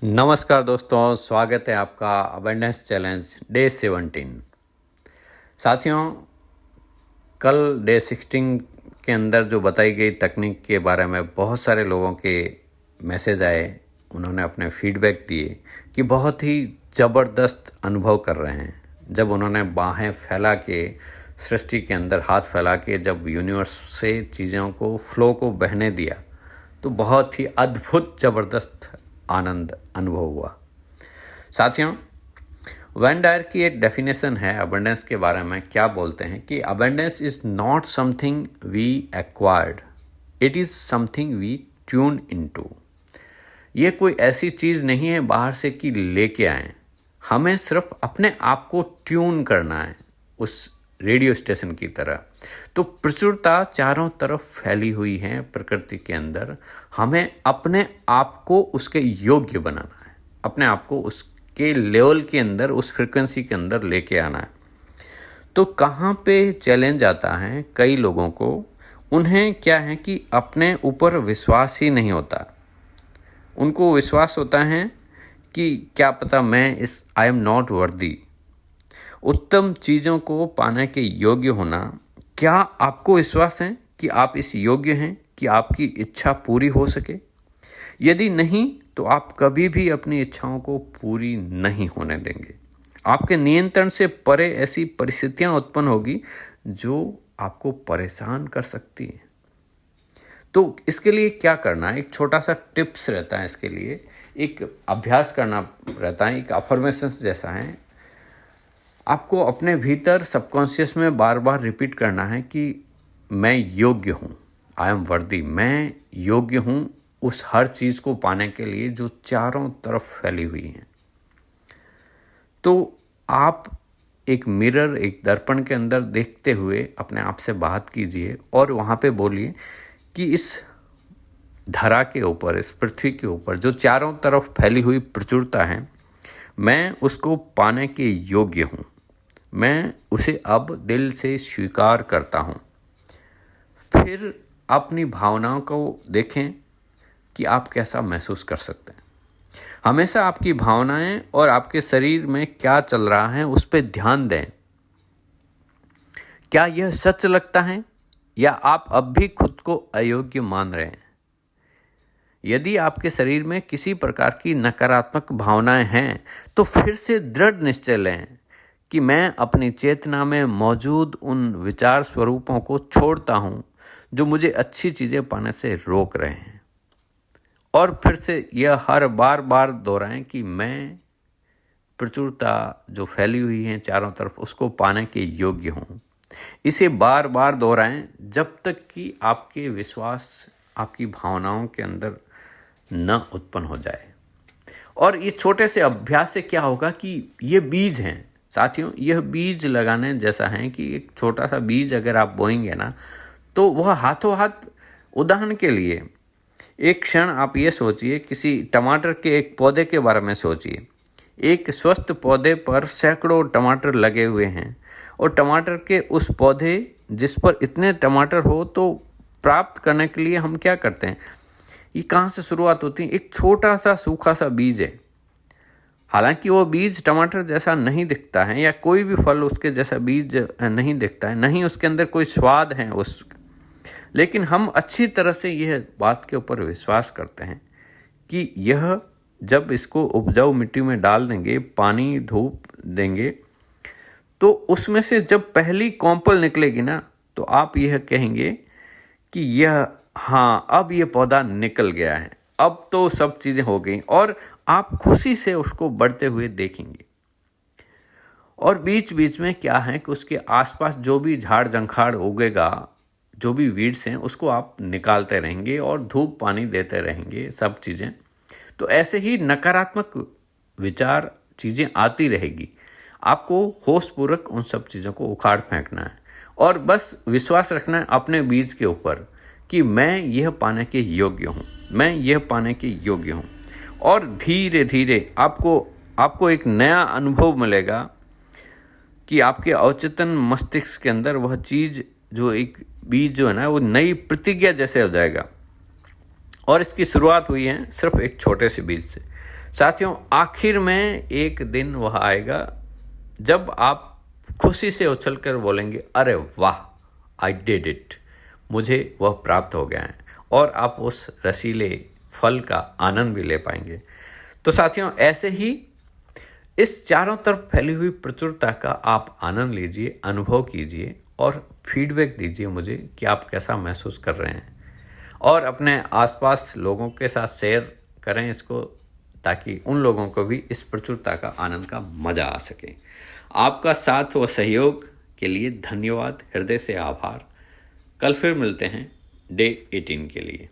नमस्कार दोस्तों, स्वागत है आपका अबेंडेंस चैलेंज डे 17। साथियों, कल डे 16 के अंदर जो बताई गई तकनीक के बारे में बहुत सारे लोगों के मैसेज आए। उन्होंने अपने फीडबैक दिए कि बहुत ही ज़बरदस्त अनुभव कर रहे हैं। जब उन्होंने बाहें फैला के सृष्टि के अंदर हाथ फैला के जब यूनिवर्स से चीज़ों को फ्लो को बहने दिया तो बहुत ही अद्भुत ज़बरदस्त आनंद अनुभव हुआ। साथियों, वेन डायर की एक डेफिनेशन है अबंडेंस के बारे में। क्या बोलते हैं कि abundance is not something we acquired, it is something we tune into. ये कोई ऐसी चीज़ नहीं है बाहर से कि लेके आए, हमें सिर्फ अपने आप को ट्यून करना है उस रेडियो स्टेशन की तरह। तो प्रचुरता चारों तरफ फैली हुई है प्रकृति के अंदर। हमें अपने आप को उसके योग्य बनाना है, अपने आप को उसके लेवल के अंदर, उस फ्रिक्वेंसी के अंदर लेके आना है। तो कहाँ पे चैलेंज आता है कई लोगों को, उन्हें क्या है कि अपने ऊपर विश्वास ही नहीं होता। उनको विश्वास होता है कि क्या पता मैं आई एम नॉट वर्दी। उत्तम चीज़ों को पाने के योग्य होना, क्या आपको विश्वास है कि आप इस योग्य हैं कि आपकी इच्छा पूरी हो सके? यदि नहीं तो आप कभी भी अपनी इच्छाओं को पूरी नहीं होने देंगे। आपके नियंत्रण से परे ऐसी परिस्थितियां उत्पन्न होगी जो आपको परेशान कर सकती हैं। तो इसके लिए क्या करना है, एक छोटा सा टिप्स रहता है। इसके लिए एक अभ्यास करना रहता है, एक अफर्मेशंस जैसा है। आपको अपने भीतर सबकॉन्शियस में बार बार रिपीट करना है कि मैं योग्य हूँ, आई एम वर्दी। मैं योग्य हूँ उस हर चीज़ को पाने के लिए जो चारों तरफ फैली हुई है। तो आप एक मिरर, एक दर्पण के अंदर देखते हुए अपने आप से बात कीजिए और वहाँ पे बोलिए कि इस धरा के ऊपर, इस पृथ्वी के ऊपर जो चारों तरफ फैली हुई प्रचुरता है, मैं उसको पाने के योग्य हूँ। मैं उसे अब दिल से स्वीकार करता हूँ। फिर अपनी भावनाओं को देखें कि आप कैसा महसूस कर सकते हैं। हमेशा आपकी भावनाएं और आपके शरीर में क्या चल रहा है उस पर ध्यान दें। क्या यह सच लगता है या आप अब भी खुद को अयोग्य मान रहे हैं? यदि आपके शरीर में किसी प्रकार की नकारात्मक भावनाएं हैं तो फिर से दृढ़ निश्चय लें कि मैं अपनी चेतना में मौजूद उन विचार स्वरूपों को छोड़ता हूँ जो मुझे अच्छी चीज़ें पाने से रोक रहे हैं। और फिर से यह हर बार दोहराएं कि मैं प्रचुरता जो फैली हुई है चारों तरफ, उसको पाने के योग्य हूँ। इसे बार बार दोहराएं जब तक कि आपके विश्वास आपकी भावनाओं के अंदर न उत्पन्न हो जाए। और ये छोटे से अभ्यास से क्या होगा कि ये बीज हैं साथियों, यह बीज लगाने जैसा है कि एक छोटा सा बीज अगर आप बोएंगे ना तो वह हाथों हाथ, उदाहरण के लिए एक क्षण आप ये सोचिए, किसी टमाटर के एक पौधे के बारे में सोचिए। एक स्वस्थ पौधे पर सैकड़ों टमाटर लगे हुए हैं और टमाटर के उस पौधे जिस पर इतने टमाटर हो तो प्राप्त करने के लिए हम क्या करते हैं? ये कहाँ से शुरुआत होती है? एक छोटा सा सूखा सा बीज है। हालांकि वो बीज टमाटर जैसा नहीं दिखता है या कोई भी फल उसके जैसा बीज नहीं दिखता है, नहीं उसके अंदर कोई स्वाद है लेकिन हम अच्छी तरह से यह बात के ऊपर विश्वास करते हैं कि यह जब इसको उपजाऊ मिट्टी में डाल देंगे, पानी धूप देंगे, तो उसमें से जब पहली कॉम्पल निकलेगी ना तो आप यह कहेंगे कि यह, हाँ, अब यह पौधा निकल गया है, अब तो सब चीज़ें हो गई, और आप खुशी से उसको बढ़ते हुए देखेंगे। और बीच बीच में क्या है कि उसके आसपास जो भी झाड़ झंखाड़ उगेगा, जो भी वीड्स हैं, उसको आप निकालते रहेंगे और धूप पानी देते रहेंगे, सब चीज़ें। तो ऐसे ही नकारात्मक विचार चीज़ें आती रहेगी, आपको होशपूर्वक उन सब चीज़ों को उखाड़ फेंकना है और बस विश्वास रखना है अपने बीज के ऊपर कि मैं यह पाने के योग्य हूँ, मैं यह पाने के योग्य हूँ। और धीरे धीरे आपको एक नया अनुभव मिलेगा कि आपके अवचेतन मस्तिष्क के अंदर वह चीज़, जो एक बीज जो है ना, वो नई प्रतिज्ञा जैसे हो जाएगा। और इसकी शुरुआत हुई है सिर्फ एक छोटे से बीज से। साथियों, आखिर में एक दिन वह आएगा जब आप खुशी से उछलकर बोलेंगे, अरे वाह, आई डिड इट, मुझे वह प्राप्त हो गया है, और आप उस रसीले फल का आनंद भी ले पाएंगे। तो साथियों, ऐसे ही इस चारों तरफ फैली हुई प्रचुरता का आप आनंद लीजिए, अनुभव कीजिए और फीडबैक दीजिए मुझे कि आप कैसा महसूस कर रहे हैं, और अपने आसपास लोगों के साथ शेयर करें इसको, ताकि उन लोगों को भी इस प्रचुरता का आनंद का मज़ा आ सके। आपका साथ व सहयोग के लिए धन्यवाद, हृदय से आभार। कल फिर मिलते हैं डे 18 के लिए।